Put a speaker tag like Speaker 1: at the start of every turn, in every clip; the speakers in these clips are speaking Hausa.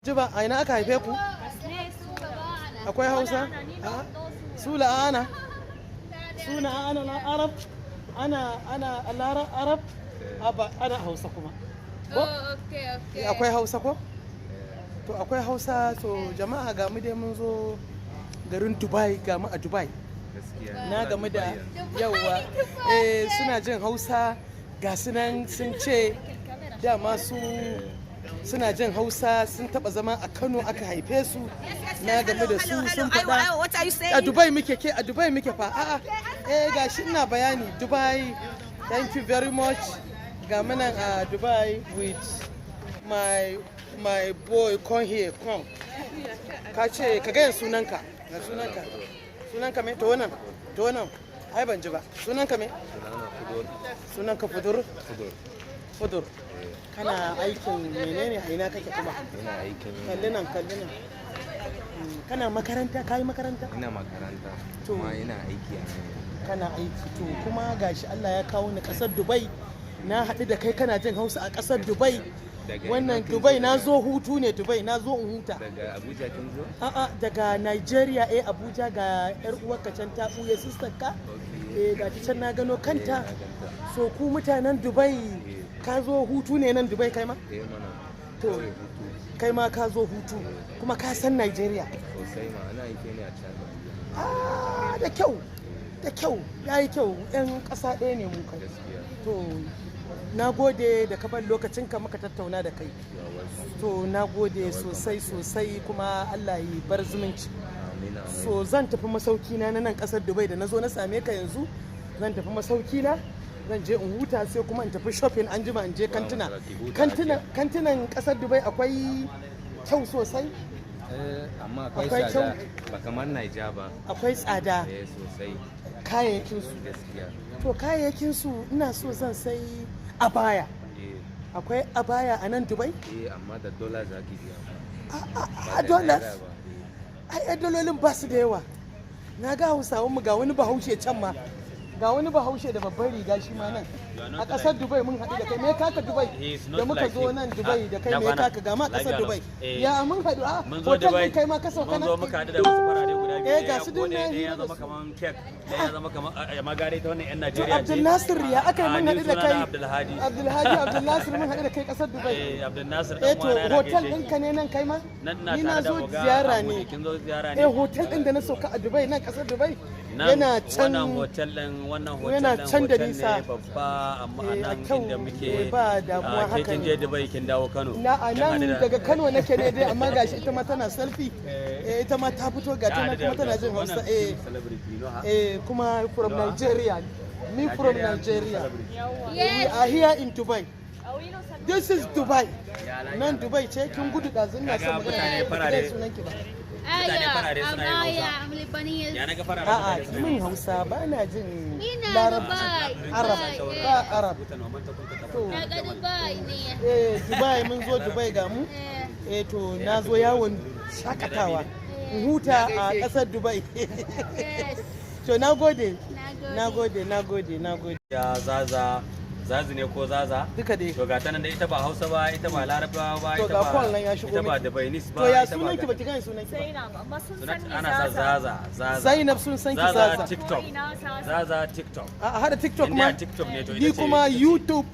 Speaker 1: Jiba, a ina aka haife ku? Akwai Hausa? Sula ana? Suna ana na Arab? Ana Lara Arab? Ana Hausa kuma.
Speaker 2: Okay.
Speaker 1: Akwai Hausa ko? To akwai Hausa, to jama'a ga mu dai mun zo garin Dubai, ga mu a Dubai. Na game da yawa suna jin Hausa, ga sunan sun ce dama su suna jin Hausa, sun taba zama a Kano aka haife su. Na game da su sun faɗa a Dubai muke ke a Dubai muke fa a'a gashi ina bayani Dubai. Thank you very much. Ga munan a Dubai with my boy. Come here, come. Ka ce ka ga sunanka. Ga sunanka me? To wannan ai ban ji ba. Sunanka me? Sunanka Fudur. Kana aikin menene a ina kake kuma?
Speaker 3: Ina aikin
Speaker 1: kallinan. Kana makaranta? Kai makaranta?
Speaker 3: Ina makaranta. Kuma ina aiki a nan.
Speaker 1: Kana aiki to kuma gashi Allah ya kawo ni kasar Dubai. Na haɗu da kai kana jin Hausa a kasar Dubai. Wannan Dubai na zo hutu ne. Dubai na zo in huta.
Speaker 3: Daga Abuja kin zo?
Speaker 1: Daga Nigeria Abuja. Ga yar uwarka can ta buye sister ka. Ga ta can na gano kanta. So ku mutanen Dubai ka zo hutu ne nan Dubai kai ma?
Speaker 3: Mana.
Speaker 1: To kai ma ka zo hutu kuma ka san Nigeria.
Speaker 3: Sosai ma ana aiki ne a can.
Speaker 1: Da kyau yayi kyau, yan ƙasa ɗaya ne mu kai.
Speaker 3: Gaskiya.
Speaker 1: To na gode da ka bar lokacin ka muka tattauna da kai. To na gode sosai kuma Allah yi bar zumunci. So zan tafi masauki na nan ƙasar Dubai da na zo na same ka yanzu. Zan tafi masauki na, zan je in huta sai kuma in tafi shopping an jima in je kantina. Kantinan ƙasar Dubai akwai kyau sosai.
Speaker 3: Amma akwai tsada ba kamar Naija ba.
Speaker 1: Akwai tsada.
Speaker 3: Sosai.
Speaker 1: Kayayyakin su.
Speaker 3: Gaskiya.
Speaker 1: To kayayyakin su ina so zan sai abaya. Akwai abaya a nan Dubai?
Speaker 3: Amma da dola za ki biya.
Speaker 1: A dollars? Ai dalolin ba su da yawa. Na ga Hausawan mu ga wani Bahaushe can ma. Ga wani Bahaushe da babbar riga shi ma nan. A ƙasar Dubai mun haɗu da kai. Me kaka Dubai? Da muka zo nan Dubai da kai me kaka ga ma ƙasar Dubai. Ya mun haɗu hotel din kai ma ka sauka nan.
Speaker 4: Mun zo muka haɗu da wasu farare guda biyu.
Speaker 1: Ga su din nan
Speaker 4: ya zama kaman kek, ya zama kaman magare ta wannan 'yan Najeriya ce.
Speaker 1: Abdul Nasir ya aka mun haɗu da kai.
Speaker 4: Abdul
Speaker 1: Nasir mun haɗu da kai ƙasar Dubai.
Speaker 4: Abdul Nasir dan
Speaker 1: to
Speaker 4: uwana
Speaker 1: hotel ɗinka ne nan kai ma? Ni na zo ziyara ne.
Speaker 4: Kin zo ziyara ne.
Speaker 1: Hotel ɗin da na sauka a Dubai nan ƙasar Dubai.
Speaker 4: Yana can wannan
Speaker 1: can da nisa
Speaker 4: babba amma nan inda muke
Speaker 1: ba damuwa haka
Speaker 4: kin je Dubai kin dawo Kano
Speaker 1: nan daga Kano nake ne dai amma gashi ita ma tana selfie ita ma ta fito ga ta kuma tana jin Hausa kuma from Nigeria me from Nigeria we are here in Dubai. This is Dubai. Nan Dubai ce kin gudu dazun na son
Speaker 4: mutane farare
Speaker 1: sunan ki ba.
Speaker 4: Mutane farare suna yin Hausa. Ya naga farare.
Speaker 1: Min Hausa ba na jin Larabci. Arab.
Speaker 2: Daga Dubai ne.
Speaker 1: Dubai mun zo Dubai ga mu. To na zo yawon shakatawa. Huta a ƙasar Dubai. To na gode.
Speaker 4: Ya Zazi ne ko Zaza?
Speaker 1: Duka dai.
Speaker 4: To ga ta nan da ita ba Hausa ba, ita ba Larabawa ba, ita ba Dubainis ba.
Speaker 1: To ya sunan ki baki gane sunan ki ba?
Speaker 2: Zainab, amma sun san ni
Speaker 4: Ana sa Zaza.
Speaker 1: Zainab sun san ki Zaza.
Speaker 4: Zaza TikTok.
Speaker 1: A hada TikTok ma.
Speaker 4: TikTok ne to
Speaker 1: Ni kuma YouTube.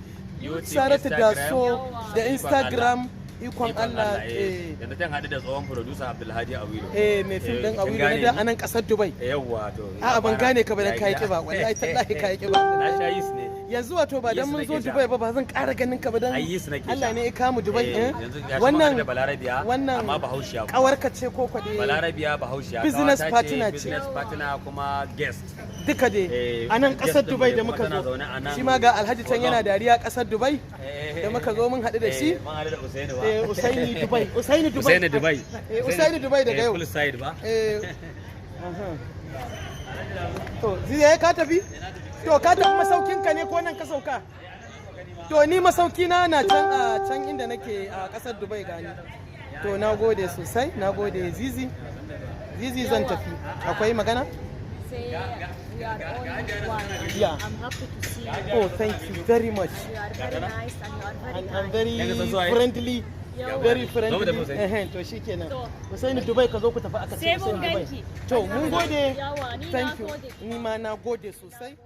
Speaker 1: Saratu da so da Instagram. Ikon Allah.
Speaker 4: Yanzu tan hadu da tsohon producer Abdulhadi Awilo.
Speaker 1: Mai fim din Awilo ne da anan kasar Dubai.
Speaker 4: Yawwa to.
Speaker 1: Ban gane ka ba dan kai kiba. Wallahi tallahi kai kiba.
Speaker 4: Na sha yis ne.
Speaker 1: Yanzu wato ba dan mun zo Dubai ba zan ƙara ganin ka ba dan Allah ne ya kamu Dubai.
Speaker 4: Wannan amma Bahaushiya.
Speaker 1: Kawarka ce ko kwade.
Speaker 4: Balarabiya Bahaushiya.
Speaker 1: Business partner ce.
Speaker 4: Business partner kuma guest.
Speaker 1: Duka dai a nan kasar Dubai da muka zo. Shi ma ga Alhaji can yana dariya kasar Dubai. Da muka zo mun haɗu da shi.
Speaker 4: Mun haɗu da Usaini ba.
Speaker 1: Usaini Dubai daga yau.
Speaker 4: Full side ba.
Speaker 1: To zai ka tafi? To ka tafi masaukin ka ne ko nan ka sauka? To ni masauki na can inda nake a kasar Dubai gani. To na gode sosai, na gode Zizi zan tafi. Akwai magana?
Speaker 2: Say we are all one.
Speaker 1: Yeah.
Speaker 2: I'm happy to see you.
Speaker 1: Oh, thank you very much.
Speaker 2: You are very nice and you are very
Speaker 1: I'm very friendly. very friendly.
Speaker 4: Zo mu tafi Hussaini.
Speaker 1: To shikenan.
Speaker 2: To.
Speaker 1: Hussaini Dubai ka zo ku tafi aka ce
Speaker 2: Sai mun
Speaker 1: Hussaini Dubai.
Speaker 2: ganki.
Speaker 1: To mun gode.
Speaker 2: Yawa, ni na
Speaker 1: Thank you.
Speaker 2: gode.
Speaker 1: Ni ma na gode sosai.